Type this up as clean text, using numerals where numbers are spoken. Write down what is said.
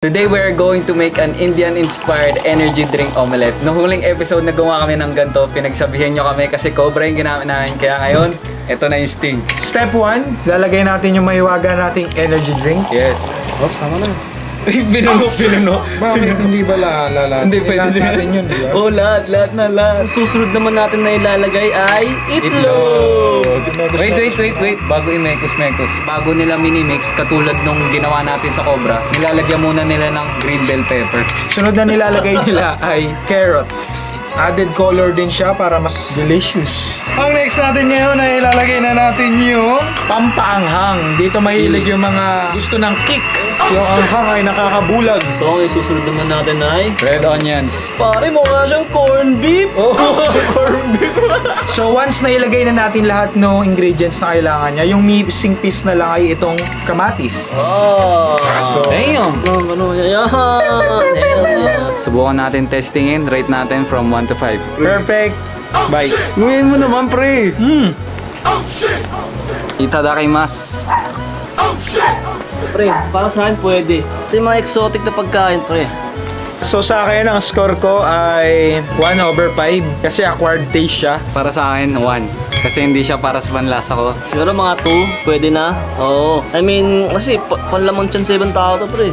Today we're going to make an Indian-inspired energy drink omelette. Noong huling episode na gumawa kami ng ganito, pinagsabihan nyo kami kasi Cobra yung ginamit namin. Kaya ngayon, ito na yung sting. Step 1, lalagay natin yung mahiwaga nating energy drink. Yes. Oops, sama na. Binuno. Bakit hindi ba lahat? Hindi pwede natin yun, di ba? Oh, lahat na lahat. Susunod naman natin na ilalagay ay itlog. Wait. Bago i-mekos. Bago nila mini-mix, katulad nung ginawa natin sa Cobra, nilalagyan muna nila ng green bell pepper. Sunod na nilalagay nila ay carrots. Added color din siya para mas delicious. Ang next natin ngayon ay ilalagay na natin yung pampaanghang. Dito mahilig yung mga gusto ng kick. Yung anghang ay nakakabulag. So, ang isusunod naman natin ay Red onions. pare, mukha siyang corned beef. Oh, corned beef. So once na ilagay na natin lahat ng ingredients na kailangan niya, yung missing piece na lang ay itong kamatis. Oh. So, Damn! Yan. Subukan natin testingin. Rate natin from 1 to 5. perfect. Bye. Ngayon mo naman, pre. Itadakimasu. Pre, para sa akin pwede. Ito yung mga exotic na pagkain, pre. So sa akin, ang score ko ay 1/5 kasi acquired taste siya. Para sa akin, 1. Kasi hindi siya para sa panlasa ko. Siguro mga 2, pwede na. Oo. I mean, kasi panlamang tiyan sa ibang tao to, pre.